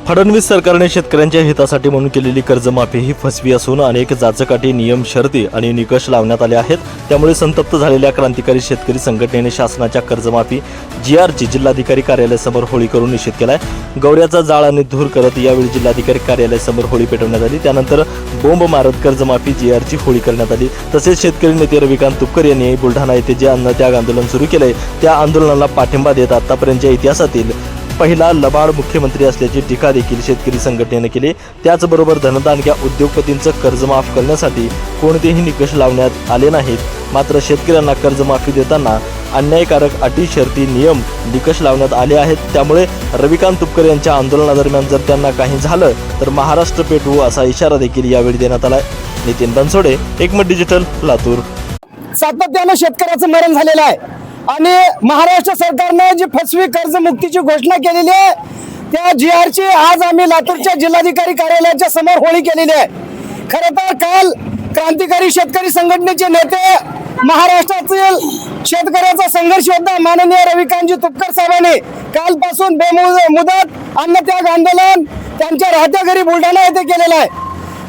फडणवीस सरकारने शेतकऱ्यांच्या हितासाठी म्हणून केलेली कर्जमाफी ही फसवी असून अनेक जाचकाटी नियम, शर्ती आणि निकष लावण्यात आले आहेत। त्यामुळे संतप्त झालेल्या क्रांतिकारी शेतकरी संघटनेने शासनाच्या कर्जमाफी जीआरची जिल्हाधिकारी कार्यालयासमोर होळी करून निषेध केलाय। गौऱ्याचा जाळ आणि धूर करत यावेळी जिल्हाधिकारी कार्यालयासमोर होळी पेटवण्यात आली। त्यानंतर बोंब मारत कर्जमाफी जीआरची होळी करण्यात आली। तसेच शेतकरी नेते रविकांत तुपकर यांनी बुलढाणा येथे जे अन्नत्याग आंदोलन सुरू केले त्या आंदोलनाला पाठिंबा देत आतापर्यंतच्या इतिहासातील पहिला लबाड मुख्यमंत्री असल्याची टीका देखील शेतकरी संघटनेने केली। त्याचबरोबर धनदांडग्या उद्योगपतींचं कर्ज माफ करण्यासाठी कोणतेही निकष लावण्यात आले नाहीत। मात्र शेतकऱ्यांना कर्जमाफी देताना अन्यायकारक अटी, शर्ती, नियम, निकष लावण्यात आले आहेत। त्यामुळे रविकांत तुपकर यांच्या आंदोलनादरम्यान जर त्यांना काही झालं तर महाराष्ट्र पेटवू असा इशारा देखील यावेळी देण्यात आलाय। नितीन बनसोडे, एकमत डिजिटल, लातूर। सातत्याने शेतकऱ्याचं मरण झालेलं आहे आणि महाराष्ट्र सरकारने जी फसवी कर्जमुक्तीची घोषणा केलेली आहे त्या जीआरची आज आम्ही लातूरच्या जिल्हाधिकारी कार्यालयाच्या समोर होळी केलेली आहे। खरं तर काल क्रांतिकारी शेतकरी संघटनेचे नेते, महाराष्ट्रातील शेतकऱ्याचा संघर्ष योद्धा माननीय रविकांतजी तुपकर साहेबांनी कालपासून बेमुदत अन्नत्याग आंदोलन त्यांच्या राहत्या घरी बुलढाणा येथे केलेलं आहे।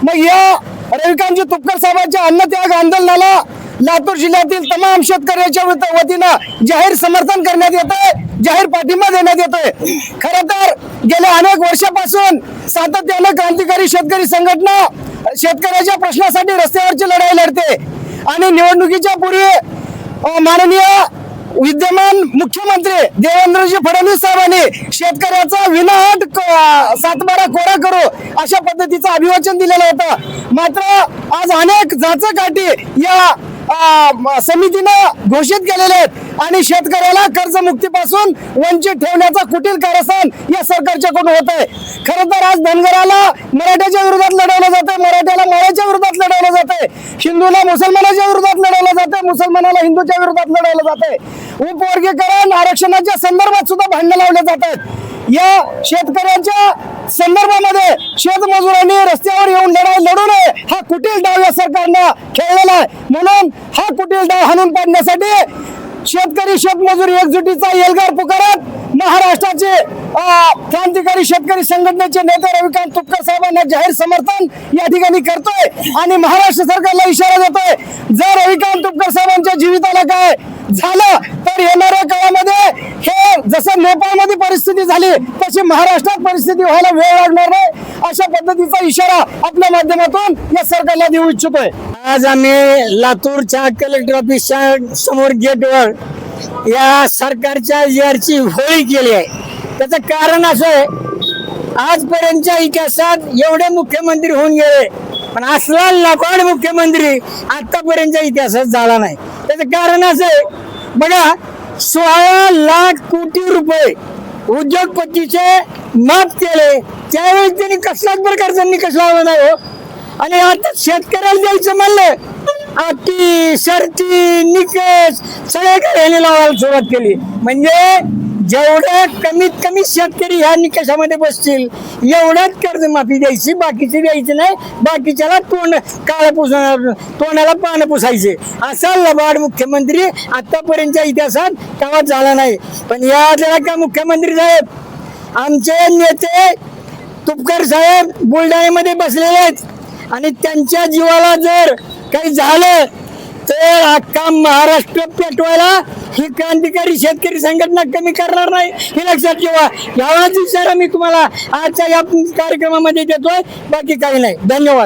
मग या रविकांतजी तुपकर साहेबांच्या अन्नत्याग आंदोलनाला लातूर जिल्ह्यातील तमाम शेतकऱ्यांच्या वतीनं जाहीर समर्थन करण्यात येतंय, जाहीर पाठिंबा देण्यात येतोय। खरं तर गेल्या अनेक वर्षापासून सातत्याने क्रांतिकारी शेतकरी संघटना शेतकऱ्याच्या प्रश्नासाठी रस्त्यावरची लढाई लढते आणि निवडणुकीच्या पूर्वी माननीय विद्यमान मुख्यमंत्री देवेंद्रजी फडणवीस साहेबांनी शेतकऱ्याचा विनाअट सातबारा कोरा करू अशा पद्धतीचं अभिवाचन दिलेलं होतं। मात्र आज अनेक जाचकाठी या समितीनं घोषित केलेले आहेत आणि शेतकऱ्याला कर्जमुक्तीपासून वंचित ठेवण्याचा कुटील कारस्थान या सरकारच्याकडून होत आहे। खरं तर आज धनगराला मराठ्याच्या विरोधात लढवलं जातंय, मराठ्याला माळ्याच्या विरोधात लढवलं जातंय, हिंदूला मुसलमानाच्या विरोधात लढवलं जातंय, मुसलमानाला हिंदूच्या विरोधात लढवलं जातंय, उपवर्गीकरण आरक्षणाच्या संदर्भात सुद्धा भांडणं लावले जात आहेत। या शेतकऱ्यांच्या संदर्भामध्ये शेतमजुरांनी रस्त्यावर येऊन लढाई लढू नये हा कुटील डाव या सरकारनं खेळलेला आहे। म्हणून हा कुटील डाव हाणून पाडण्यासाठी शेतकरी शेतमजूर एकजुटीचा एल्गार पुकारत महाराष्ट्राचे क्रांतिकारी शेतकरी संघटनेचे नेते रविकांत तुपकर साहेबांना जाहीर समर्थन या ठिकाणी करतोय आणि महाराष्ट्र सरकारला इशारा देतोय, जर रविकांत तुपकर साहेबांच्या जीविताला काय झालं तर येणाऱ्या काळामध्ये हे जसं नेपाळमध्ये परिस्थिती झाली तशी महाराष्ट्रात परिस्थिती व्हायला वेळ लागणार नाही अशा पद्धतीचा इशारा आपल्या माध्यमातून या सरकारला देऊ इच्छितोय। आज आम्ही लातूरच्या कलेक्टर ऑफिसच्या समोर गेटवर या सरकारच्या जीआरची होळी केली आहे। त्याचं कारण असं आहे, आजपर्यंतच्या इतिहासात एवढे मुख्यमंत्री होऊन गेले पण असला लबाड मुख्यमंत्री आतापर्यंतच्या इतिहासात झाला नाही। त्याचं कारण असं आहे, बघा 16 लाख कोटी रुपये उद्योगपतीचे माफ केले, त्यावेळी त्यांनी कसल्याच प्रकारचा निकष लावला नाही हो। आणि आता शेतकऱ्याला द्यायचं म्हणलं अटी, शर्ती, निकष सगळे कार्याने लावायला सुरुवात केली। म्हणजे जेवढं कमीत कमी शेतकरी ह्या निकषामध्ये बसतील एवढ्याच कर्जमाफी द्यायची, बाकीची द्यायची नाही। बाकीच्याला तोंड काळं पुसणार, तोंडाला पानं पुसायचे असा लबाड मुख्यमंत्री आतापर्यंतच्या इतिहासात गावात झाला नाही। पण या जरा का मुख्यमंत्री साहेब, आमचे नेते तुपकर साहेब बुलढाण्यामध्ये बसलेले आहेत आणि त्यांच्या जीवाला जर काही झालं तर अख्खा महाराष्ट्र पेटवायला ही क्रांतिकारी शेतकरी संघटना कमी करणार नाही, हे लक्षात ठेवा। यावेळेस इशारा मी तुम्हाला आजच्या या कार्यक्रमामध्ये देतोय, बाकी काही नाही। धन्यवाद।